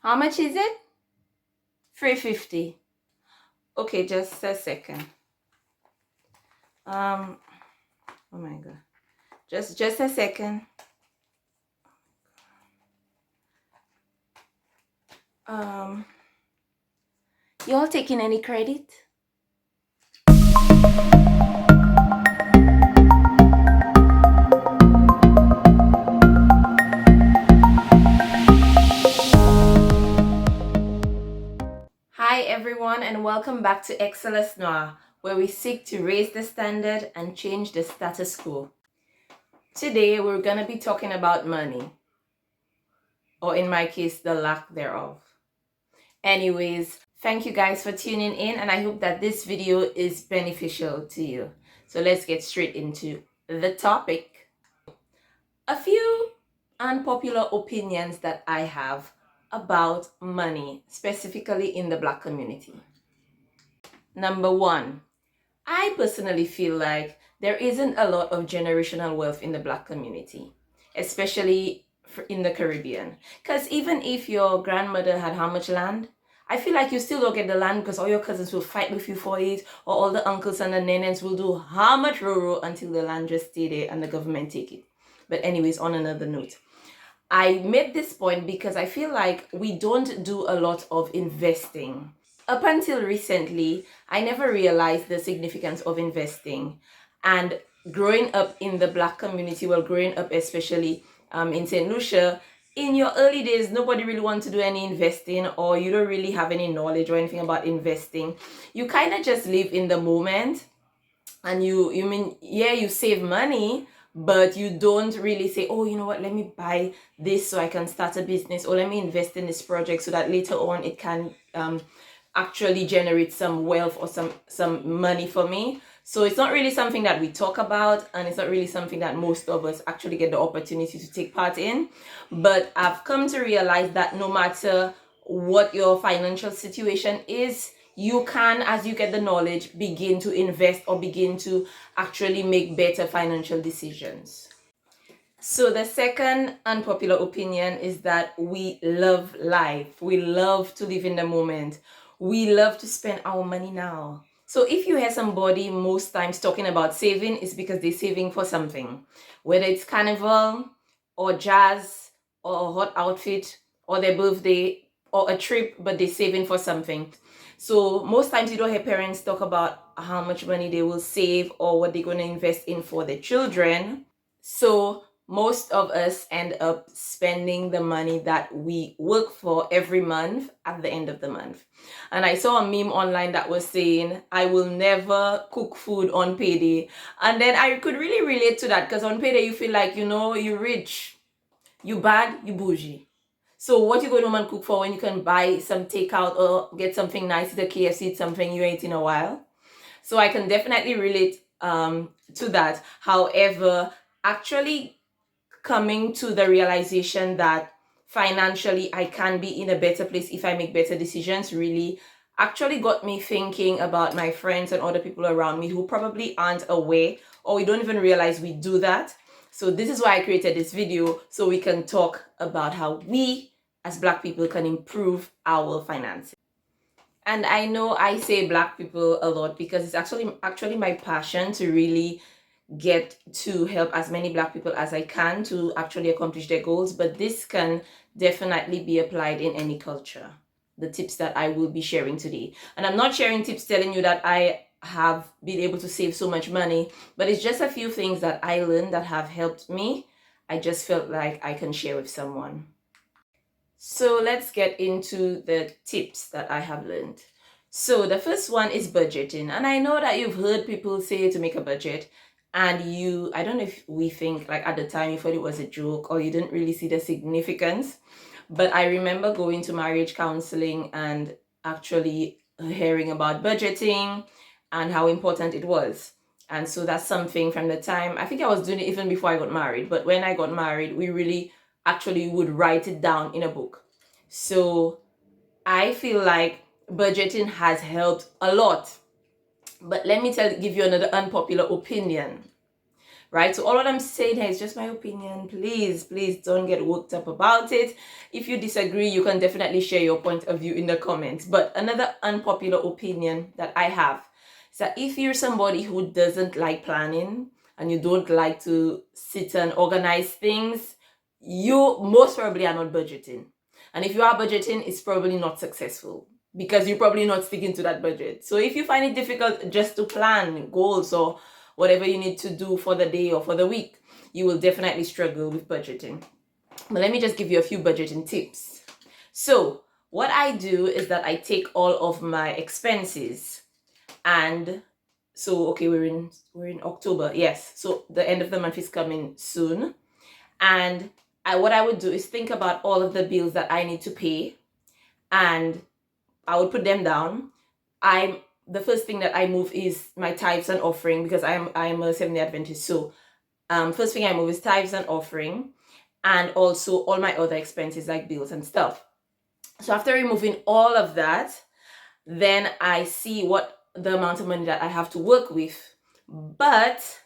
How much is it? 350. Okay, just a second. Oh my god. Just a second. Y'all taking any credit? Hi everyone, and welcome back to Excellence Noir, where we seek to raise the standard and change the status quo. Today we're going to be talking about money, or in my case, the lack thereof. Anyways, thank you guys for tuning in, and I hope that this video is beneficial to you. So let's get straight into the topic. A few unpopular opinions that I have about money, specifically in the Black community. Number one, I personally feel like there isn't a lot of generational wealth in the Black community, especially in the Caribbean. Because even if your grandmother had how much land, I feel like you still don't get the land because all your cousins will fight with you for it, or all the uncles and the nenes will do how much roro until the land just stay there and the government take it. But anyways, on another note, I made this point because I feel like we don't do a lot of investing. Up until recently, I never realized the significance of investing. And growing up in the Black community, well, growing up especially in St. Lucia, in your early days, nobody really wants to do any investing, or you don't really have any knowledge or anything about investing. You kind of just live in the moment, and you save money, but you don't really say, oh, you know what, let me buy this so I can start a business, or let me invest in this project so that later on it can actually generate some wealth or some money for me. So it's not really something that we talk about, and it's not really something that most of us actually get the opportunity to take part in. But I've come to realize that no matter what your financial situation is, you can, as you get the knowledge, begin to invest or begin to actually make better financial decisions. So the second unpopular opinion is that we love life. We love to live in the moment. We love to spend our money now. So if you hear somebody most times talking about saving, it's because they're saving for something. Whether it's carnival or jazz or a hot outfit or their birthday or a trip, but they're saving for something. So most times you don't hear parents talk about how much money they will save or what they're going to invest in for their children. So most of us end up spending the money that we work for every month at the end of the month. And I saw a meme online that was saying, I will never cook food on payday. And then I could really relate to that, because on payday you feel like, you're rich, you bad, you bougie. So what you go home and cook for when you can buy some takeout or get something nice at the KFC, something you ate in a while? So I can definitely relate to that. However, actually coming to the realization that financially I can be in a better place if I make better decisions really actually got me thinking about my friends and other people around me who probably aren't aware, or we don't even realize we do that. So this is why I created this video, so we can talk about how we as Black people can improve our finances. And I know I say Black people a lot because it's actually my passion to really get to help as many Black people as I can to actually accomplish their goals. But this can definitely be applied in any culture, the tips that I will be sharing today. And I'm not sharing tips telling you that I have been able to save so much money, but it's just a few things that I learned that have helped me. I just felt like I can share with someone. So let's get into the tips that I have learned. So the first one is budgeting. And I know that you've heard people say to make a budget, and I don't know if we think like at the time you thought it was a joke or you didn't really see the significance. But I remember going to marriage counseling and actually hearing about budgeting and how important it was. And so that's something from the time, I think I was doing it even before I got married. But when I got married, we really actually would write it down in a book. So I feel like budgeting has helped a lot. But let me give you another unpopular opinion. right? So all what I'm saying here is just my opinion. Please don't get worked up about it. If you disagree, you can definitely share your point of view in the comments. But another unpopular opinion that I have is that if you're somebody who doesn't like planning and you don't like to sit and organize things, you most probably are not budgeting. And if you are budgeting, it's probably not successful because you're probably not sticking to that budget. So if you find it difficult just to plan goals or whatever you need to do for the day or for the week, you will definitely struggle with budgeting. But let me just give you a few budgeting tips. So what I do is that I take all of my expenses, and so okay, we're in October. Yes. So the end of the month is coming soon. And what I would do is think about all of the bills that I need to pay, and I would put them down. The first thing that I move is my tithes and offering, because I'm a Seventh-day Adventist. So first thing I move is tithes and offering, and also all my other expenses like bills and stuff. So after removing all of that, then I see what the amount of money that I have to work with. But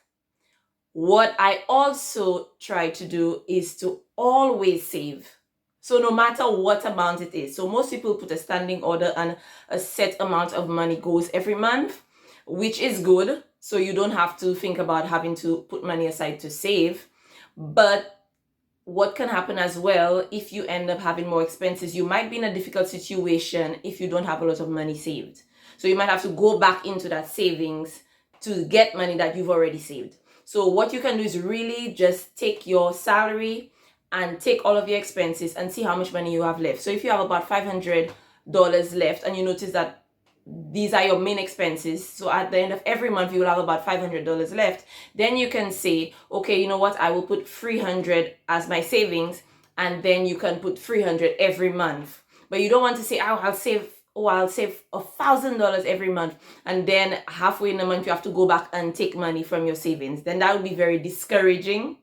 what I also try to do is to always save. So no matter what amount it is. So most people put a standing order and a set amount of money goes every month, which is good. So you don't have to think about having to put money aside to save. But what can happen as well, if you end up having more expenses, you might be in a difficult situation if you don't have a lot of money saved. So you might have to go back into that savings to get money that you've already saved. So what you can do is really just take your salary and take all of your expenses and see how much money you have left. So if you have about $500 left and you notice that these are your main expenses, so at the end of every month you will have about $500 left, then you can say, okay, you know what, I will put $300 as my savings, and then you can put $300 every month. But you don't want to say, I'll save $1,000 every month, and then halfway in the month you have to go back and take money from your savings. Then that would be very discouraging,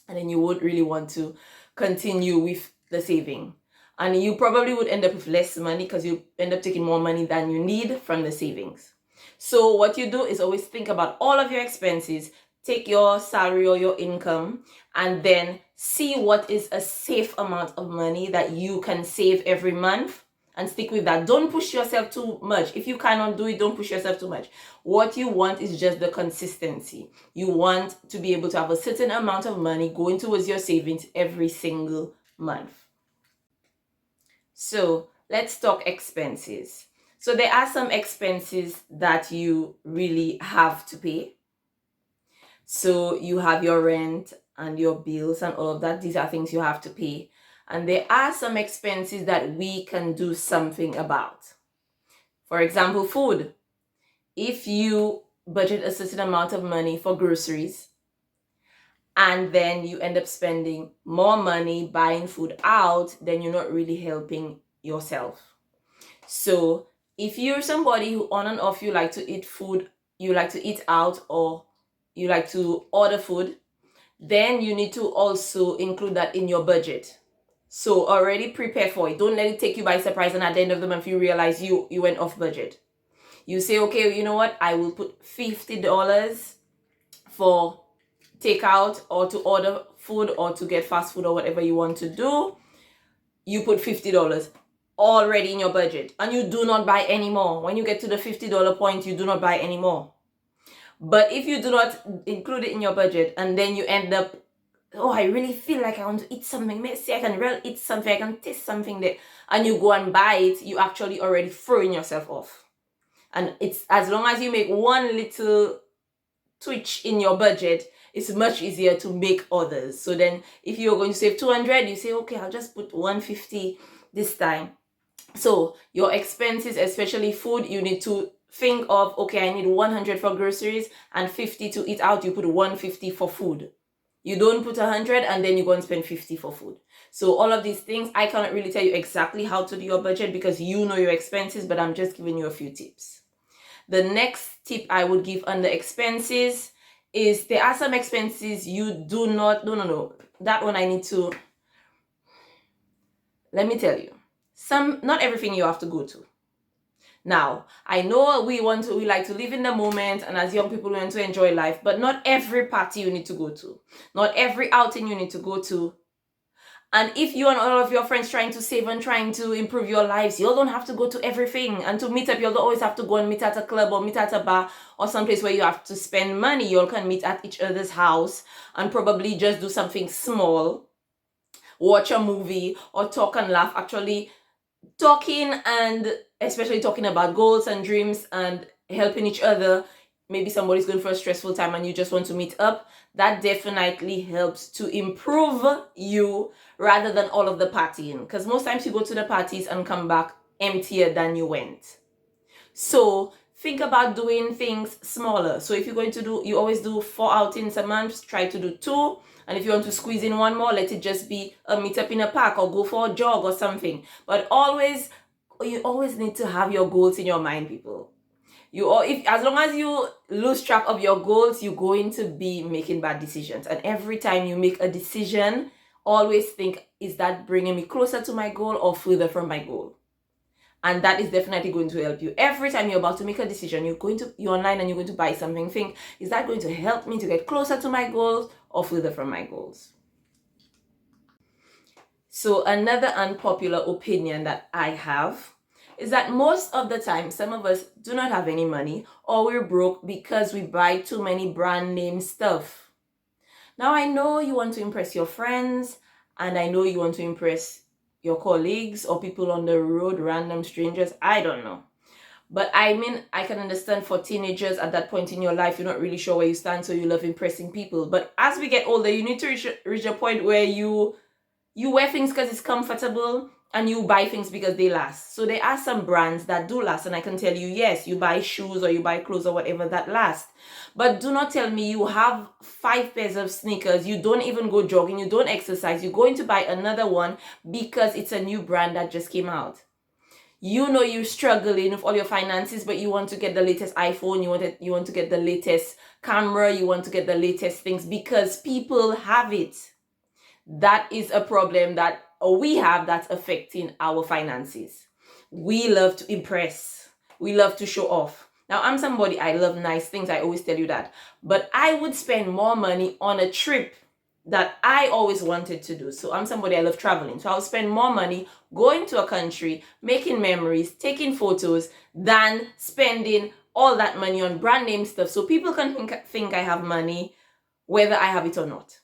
and then you won't really want to continue with the saving. And you probably would end up with less money because you end up taking more money than you need from the savings. So what you do is always think about all of your expenses, take your salary or your income, and then see what is a safe amount of money that you can save every month, and stick with that. Don't push yourself too much. If you cannot do it, don't push yourself too much. What you want is just the consistency. You want to be able to have a certain amount of money going towards your savings every single month. So let's talk expenses. So there are some expenses that you really have to pay. So you have your rent and your bills and all of that. These are things you have to pay. And there are some expenses that we can do something about. For example, food. If you budget a certain amount of money for groceries, and then you end up spending more money buying food out, then you're not really helping yourself. So if you're somebody who on and off you like to eat food, you like to eat out, or you like to order food, then you need to also include that in your budget. So already prepare for it. Don't let it take you by surprise and at the end of the month you realize you went off budget. You say, okay, you know what, I will put $50 for takeout or to order food or to get fast food or whatever you want to do. You put $50 already in your budget, and you do not buy any more. When you get to the $50 point, you do not buy any more. But if you do not include it in your budget, and then you end up, oh, I really feel like I want to eat something, let's say I can really eat something, I can taste something there, and you go and buy it, you actually already throwing yourself off. And it's, as long as you make one little twitch in your budget, it's much easier to make others. So then if you're going to save 200, you say, okay, I'll just put 150 this time. So your expenses, especially food, you need to think of, okay, I need 100 for groceries and 50 to eat out. You put 150 for food. You don't put 100 and then you go and spend 50 for food. So all of these things, I cannot really tell you exactly how to do your budget because you know your expenses, but I'm just giving you a few tips. The next tip I would give under expenses is there are some expenses you do not, no, that one I need to, let me tell you. Not everything you have to go to. Now, I know we like to live in the moment, and as young people we want to enjoy life, but not every party you need to go to. Not every outing you need to go to. And if you and all of your friends trying to save and trying to improve your lives, you all don't have to go to everything. And to meet up, you all don't always have to go and meet at a club or meet at a bar or someplace where you have to spend money. You all can meet at each other's house and probably just do something small, watch a movie or talk and laugh. Actually, talking, and especially talking about goals and dreams and helping each other. Maybe somebody's going for a stressful time and you just want to meet up. That definitely helps to improve you rather than all of the partying, because most times you go to the parties and come back emptier than you went. So think about doing things smaller. So if you're going to do, you always do 4 outings a month, try to do 2. And if you want to squeeze in one more, let it just be a meetup in a park or go for a jog or something. But you always need to have your goals in your mind, people. As long as you lose track of your goals, you're going to be making bad decisions. And every time you make a decision, always think, is that bringing me closer to my goal or further from my goal? And that is definitely going to help you. Every time you're about to make a decision, you're online and you're going to buy something, think, is that going to help me to get closer to my goals or further from my goals? So another unpopular opinion that I have is that most of the time, some of us do not have any money or we're broke because we buy too many brand name stuff. Now, I know you want to impress your friends, and I know you want to impress your colleagues or people on the road, random strangers, I don't know. But I mean, I can understand for teenagers at that point in your life, you're not really sure where you stand, so you love impressing people. But as we get older, you need to reach a point where you wear things because it's comfortable and you buy things because they last. So there are some brands that do last, and I can tell you, yes, you buy shoes or you buy clothes or whatever that last. But do not tell me you have 5 pairs of sneakers, you don't even go jogging, you don't exercise, you're going to buy another one because it's a new brand that just came out. You know you're struggling with all your finances, but you want to get the latest iPhone, you want to get the latest camera, you want to get the latest things because people have it. That is a problem that we have that's affecting our finances. We love to impress. We love to show off. Now, I'm somebody, I love nice things. I always tell you that. But I would spend more money on a trip that I always wanted to do. So I'm somebody, I love traveling. So I'll spend more money going to a country, making memories, taking photos, than spending all that money on brand name stuff. So people can think I have money, whether I have it or not.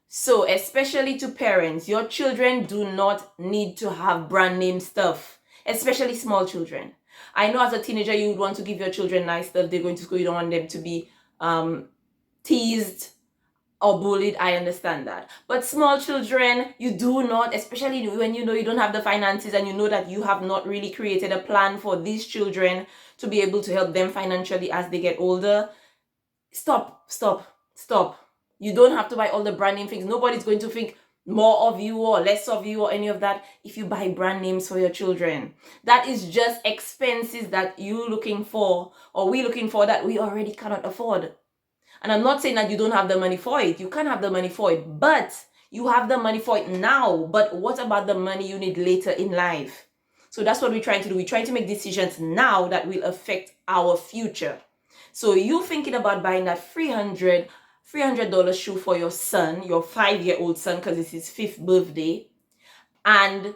So, especially to parents, your children do not need to have brand name stuff, especially small children. I know as a teenager, you would want to give your children nice stuff. They're going to school, you don't want them to be teased or bullied. I understand that. But small children, you do not, especially when you know you don't have the finances and you know that you have not really created a plan for these children to be able to help them financially as they get older. Stop. You don't have to buy all the brand name things. Nobody's going to think more of you or less of you or any of that if you buy brand names for your children. That is just expenses that you looking for or we looking for that we already cannot afford. And I'm not saying that you don't have the money for it. You can have the money for it, but you have the money for it now. But what about the money you need later in life? So that's what we're trying to do. We're trying to make decisions now that will affect our future. So you thinking about buying that $300 shoe for your son, your 5-year-old son, because it's his 5th birthday. And,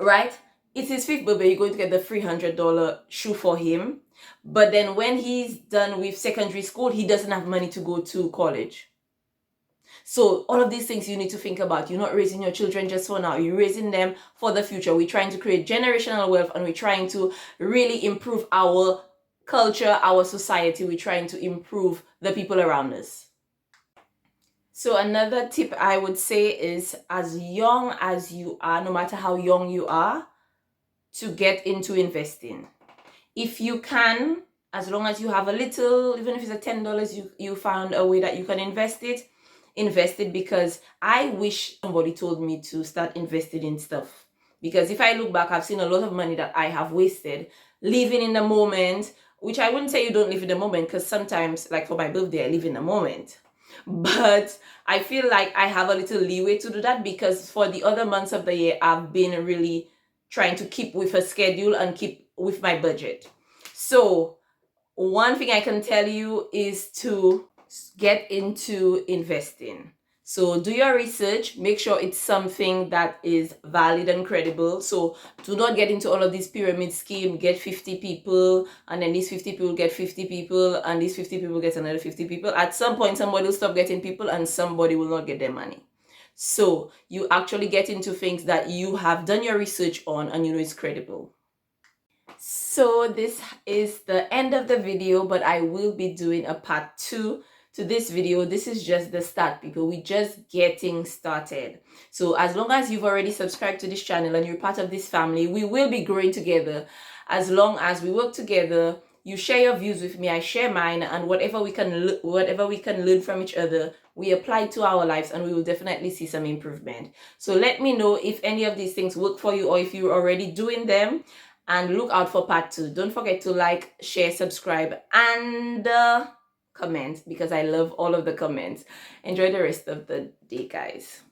right, it's his 5th birthday, you're going to get the $300 shoe for him. But then when he's done with secondary school, he doesn't have money to go to college. So all of these things you need to think about. You're not raising your children just for now. You're raising them for the future. We're trying to create generational wealth, and we're trying to really improve our culture, our society. We're trying to improve the people around us. So another tip I would say is, as young as you are, no matter how young you are, to get into investing. If you can, as long as you have a little, even if it's a $10, you found a way that you can invest it, because I wish somebody told me to start investing in stuff. Because if I look back, I've seen a lot of money that I have wasted living in the moment, which I wouldn't say you don't live in the moment, because sometimes, like for my birthday, I live in the moment. But I feel like I have a little leeway to do that, because for the other months of the year, I've been really trying to keep with a schedule and keep with my budget. So one thing I can tell you is to get into investing. So do your research, make sure it's something that is valid and credible. So do not get into all of these pyramid scheme, get 50 people, and then these 50 people get 50 people, and these 50 people get another 50 people. At some point, somebody will stop getting people and somebody will not get their money. So you actually get into things that you have done your research on and you know it's credible. So this is the end of the video, but I will be doing a part 2 to this video. This is just the start, people. We're just getting started. So as long as you've already subscribed to this channel and you're part of this family, we will be growing together. As long as we work together, you share your views with me, I share mine, and whatever we can learn from each other, we apply to our lives, and we will definitely see some improvement. So let me know if any of these things work for you or if you're already doing them. And look out for part 2. Don't forget to like, share, subscribe, and comment, because I love all of the comments. Enjoy the rest of the day, guys.